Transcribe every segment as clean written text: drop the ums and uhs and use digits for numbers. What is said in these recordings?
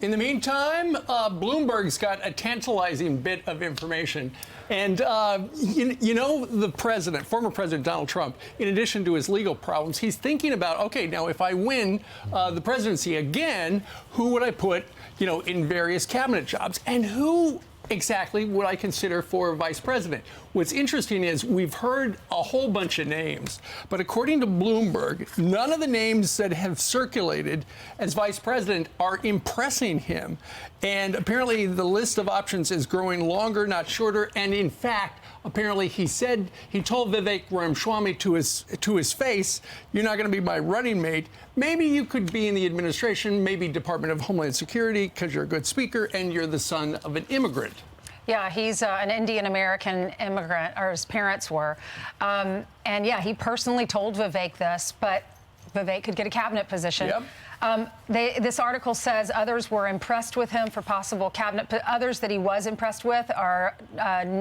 In the meantime, Bloomberg's got a tantalizing bit of information. And, you know, the president, former President Donald Trump, in addition to his legal problems, he's thinking about, OK, now if I win the presidency again, who would I put, you know, in various cabinet jobs? And who exactly would I consider for vice president? What's interesting is we've heard a whole bunch of names, but according to Bloomberg, none of the names that have circulated as vice president are impressing him. And apparently the list of options is growing longer, not shorter. And in fact, apparently he told Vivek Ramaswamy to his face, "You're not going to be my running mate. Maybe you could be in the administration, maybe Department of Homeland Security, because you're a good speaker and you're the son of an immigrant." Yeah, he's an Indian-American immigrant, or his parents were. And yeah, he personally told Vivek this, but Vivek could get a cabinet position. Yep. This article says others were impressed with him for possible cabinet. Others that he was impressed with are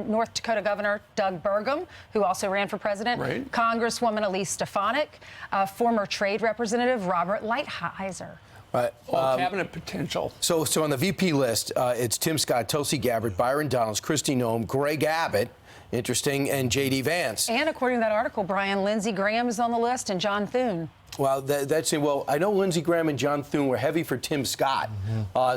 North Dakota Governor Doug Burgum, who also ran for president, right. Congresswoman Elise Stefanik, former Trade Representative Robert Lighthizer. Right. All cabinet potential. So on the VP list, it's Tim Scott, Tulsi Gabbard, Byron Donalds, Kristi Noem, Greg Abbott, interesting, and J.D. Vance. And according to that article, Brian, Lindsey Graham is on the list, and John Thune. Well, that's it. Well, I know Lindsey Graham and John Thune were heavy for Tim Scott,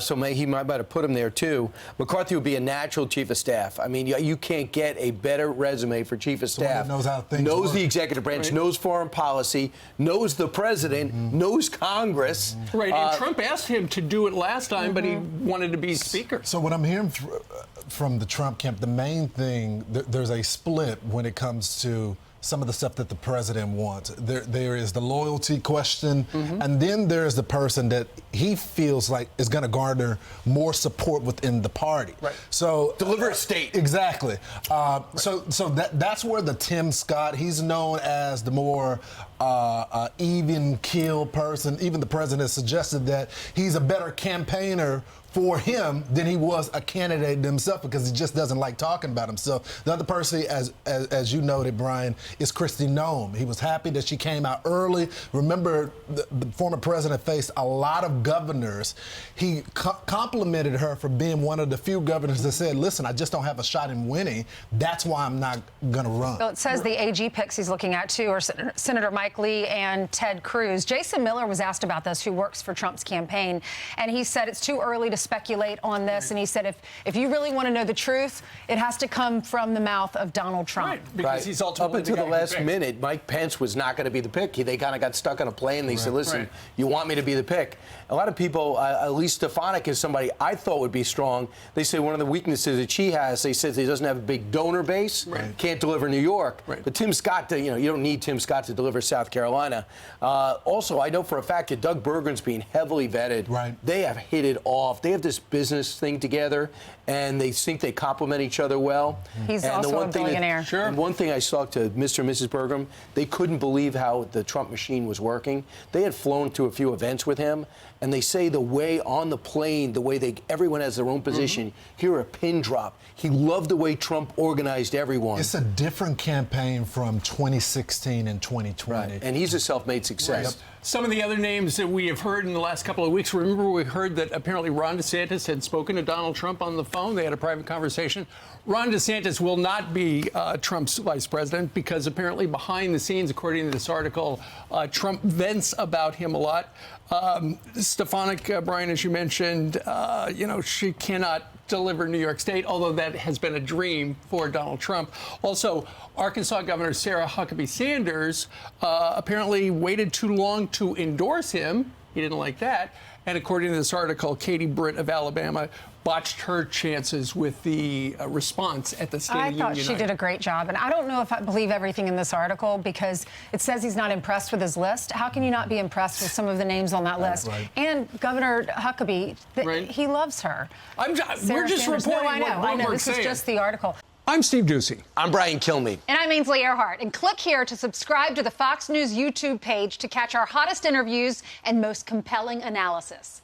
so he might have put him there too. McCarthy would be a natural chief of staff. I mean, you can't get a better resume for chief of staff. Knows how things knows work. The executive branch, right. knows foreign policy, knows the president, knows Congress. Right, and Trump asked him to do it last time, but he wanted to be speaker. So what I'm hearing from the Trump camp, the main thing, there's a split when it comes to some of the stuff that the president wants. There is the loyalty question, and then there's the person that he feels like is going to garner more support within the party. Right. So deliver a state. Exactly. So that's where the Tim Scott, he's known as the more even keel person. Even the president suggested that he's a better campaigner for him than he was a candidate himself, because he just doesn't like talking about himself. The other person, as you noted, Brian, is Kristi Noem. He was happy that she came out early. Remember, the former president faced a lot of governors. He complimented her for being one of the few governors that said, listen, I just don't have a shot in winning. That's why I'm not going to run. Well, it says the AG picks he's looking at, too, are Senator Mike Lee and Ted Cruz. Jason Miller was asked about this, who works for Trump's campaign, and he said it's too early to speculate on this. And he said if you really want to know the truth, it has to come from the mouth of Donald Trump. Right, because he's ultimately up until the last minute, Mike Pence was not going to be the pick. They kind of got stuck on a plane. They said, listen, you want me to be the pick. A lot of people, Elise Stefanik is somebody I thought would be strong. They say one of the weaknesses that she has, they said he doesn't have a big donor base, can't deliver New York. Right. But Tim Scott, you don't need Tim Scott to deliver South Carolina. Also, I know for a fact that Doug Burgum's being heavily vetted. Right. They have hit it off. They have this business thing together, and they think they complement each other well. He's and also a billionaire. And one thing I saw to Mr. and Mrs. Burgum, they couldn't believe how the Trump machine was working. They had flown to a few events with him, and they say the way on the plane, the way everyone has their own position, hear a pin drop. He loved the way Trump organized everyone. It's a different campaign from 2016 and 2020. Right. And he's a self-made success. Right. Some of the other names that we have heard in the last couple of weeks, remember we heard that apparently Ron DeSantis had spoken to Donald Trump on the phone. They had a private conversation. Ron DeSantis will not be Trump's vice president because apparently behind the scenes, according to this article, Trump vents about him a lot. Stefanik, Brian, as you mentioned, she cannot deliver New York State, although that has been a dream for Donald Trump. Also, Arkansas Governor Sarah Huckabee Sanders apparently waited too long to endorse him. He didn't like that. And according to this article, Katie Britt of Alabama botched her chances with the response at the State of the Union. I thought she did a great job. And I don't know if I believe everything in this article because it says he's not impressed with his list. How can you not be impressed with some of the names on that list? Right. And Governor Huckabee, he loves her. We're just Sanders. reporting I know. what Bloomberg's This is saying. just the article. I'm Steve Ducey. I'm Brian Kilmeade. And I'm Ainsley Earhart. And click here to subscribe to the Fox News YouTube page to catch our hottest interviews and most compelling analysis.